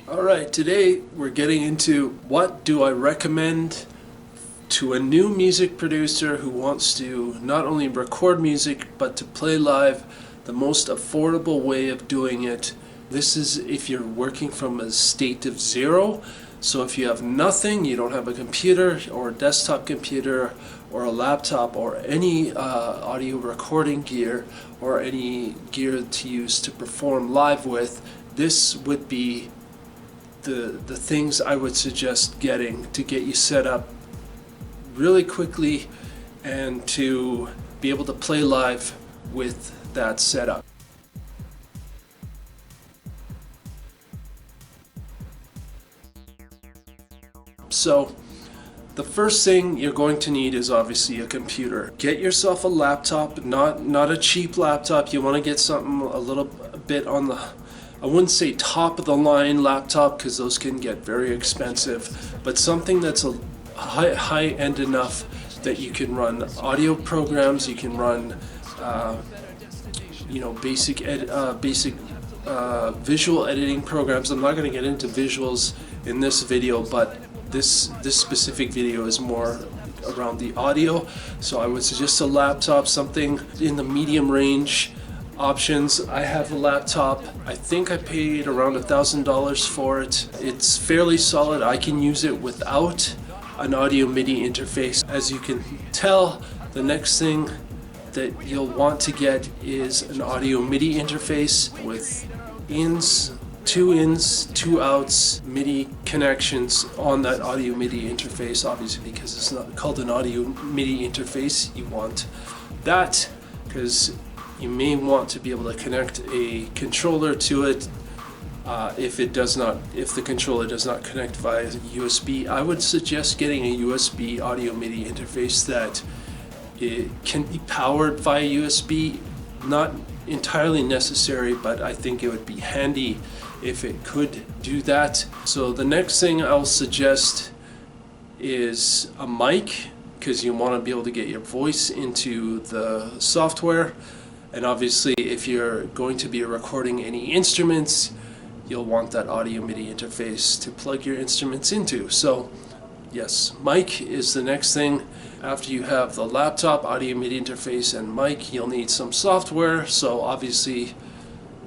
Alright, today we're getting into what do I recommend to a new music producer who wants to not only record music but to play live, the most affordable way of doing it. This is if you're working from a state of zero. So if you have nothing, you don't have a computer or a desktop computer or a laptop or any audio recording gear or any gear to use to perform live with, this would be the things I would suggest getting to get you set up really quickly and to be able to play live with that setup. So the first thing you're going to need is obviously a computer. Get yourself a laptop, not a cheap laptop. You want to get something a little bit on the, I wouldn't say top of the line laptop because those can get very expensive, but something that's a high end enough that you can run audio programs, you can run basic visual editing programs. I'm not going to get into visuals in this video, but this specific video is more around the audio, so I would suggest a laptop, something in the medium range options. I have a laptop. I think I paid around $1,000 for it. It's fairly solid. I can use it without an audio MIDI interface. As you can tell, the next thing that you'll want to get is an audio MIDI interface with two ins, two outs, MIDI connections on that audio MIDI interface. Obviously, because it's not called an audio MIDI interface, you want that because you may want to be able to connect a controller to it. If the controller does not connect via USB, I would suggest getting a USB audio MIDI interface that it can be powered via USB. Not entirely necessary, but I think it would be handy if it could do that. So the next thing I'll suggest is a mic, because you want to be able to get your voice into the software. And obviously, if you're going to be recording any instruments, you'll want that audio MIDI interface to plug your instruments into. So yes, mic is the next thing. After you have the laptop, audio MIDI interface, and mic, you'll need some software. So obviously,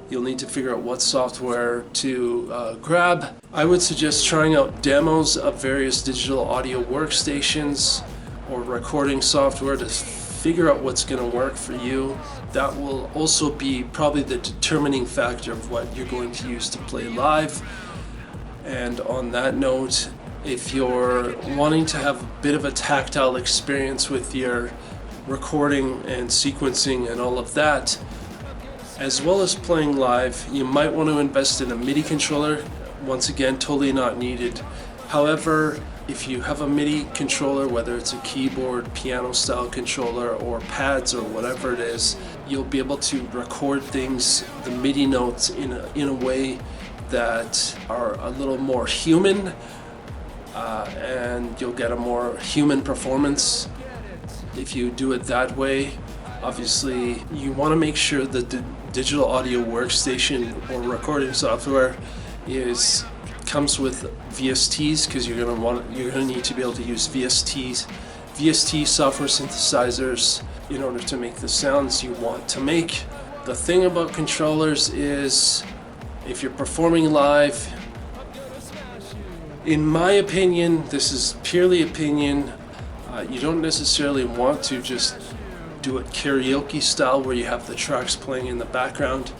you'll need to figure out what software to grab. I would suggest trying out demos of various digital audio workstations or recording software to figure out what's going to work for you. That will also be probably the determining factor of what you're going to use to play live. And on that note, if you're wanting to have a bit of a tactile experience with your recording and sequencing and all of that, as well as playing live, you might want to invest in a MIDI controller. Once again, totally not needed. However, if you have a MIDI controller, whether it's a keyboard, piano style controller, or pads or whatever it is, you'll be able to record things, the MIDI notes, in a way that are a little more human, and you'll get a more human performance if you do it that way. Obviously, you want to make sure that the digital audio workstation or recording software comes with VSTs, because you're going to need to be able to use VST software synthesizers in order to make the sounds you want to make. The thing about controllers is, if you're performing live, in my opinion, this is purely opinion, you don't necessarily want to just do it karaoke style where you have the tracks playing in the background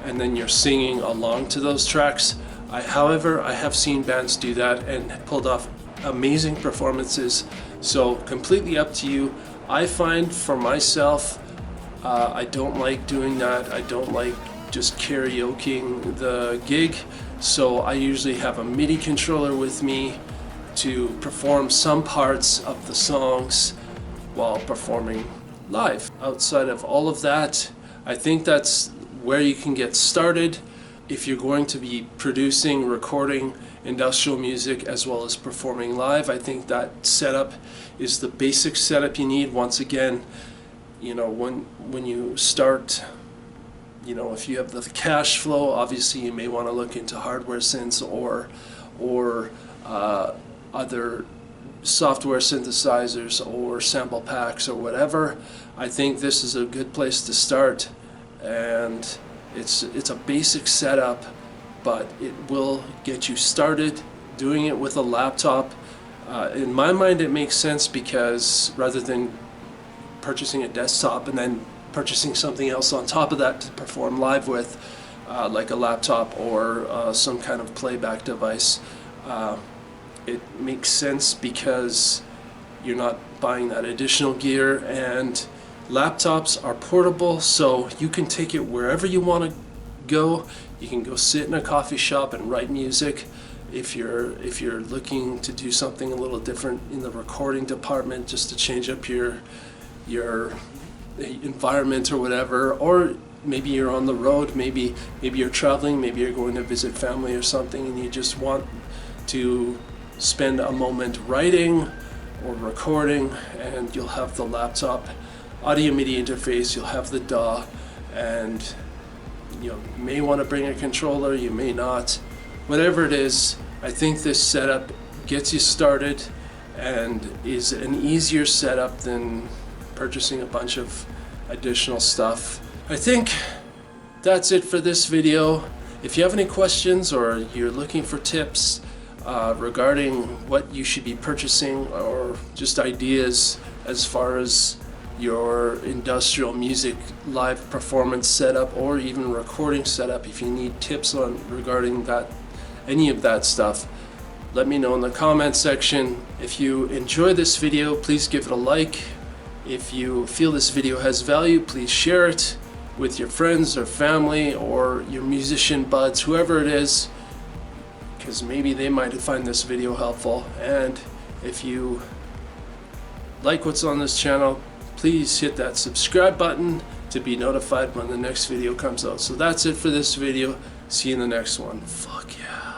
and then you're singing along to those tracks. However, I have seen bands do that and pulled off amazing performances, so completely up to you. I find for myself, I don't like doing that. I don't like just karaokeing the gig, so I usually have a MIDI controller with me to perform some parts of the songs while performing live. Outside of all of that, I think that's where you can get started if you're going to be producing, recording industrial music as well as performing live. I think that setup is the basic setup you need. Once again, when you start You know, if you have the cash flow, obviously you may want to look into hardware synths or other software synthesizers or sample packs or whatever. I think this is a good place to start, and it's a basic setup, but it will get you started doing it with a laptop. In my mind, it makes sense because rather than purchasing a desktop and then purchasing something else on top of that to perform live with, like a laptop or some kind of playback device, it makes sense because you're not buying that additional gear, and laptops are portable, so you can take it wherever you want to go. You can go sit in a coffee shop and write music. If you're looking to do something a little different in the recording department, just to change up your environment or whatever, or maybe you're on the road, maybe you're traveling, maybe you're going to visit family or something, and you just want to spend a moment writing or recording, and you'll have the laptop audio MIDI interface, you'll have the DAW, and you may want to bring a controller, you may not. Whatever it is, I think this setup gets you started and is an easier setup than purchasing a bunch of additional stuff. I think that's it for this video. If you have any questions or you're looking for tips regarding what you should be purchasing, or just ideas as far as your industrial music live performance setup or even recording setup, if you need tips on regarding that, any of that stuff, let me know in the comment section. If you enjoy this video, please give it a like. If you feel this video has value, please share it with your friends or family or your musician buds, whoever it is, because maybe they might find this video helpful. And if you like what's on this channel, please hit that subscribe button to be notified when the next video comes out. So that's it for this video. See you in the next one. Fuck yeah.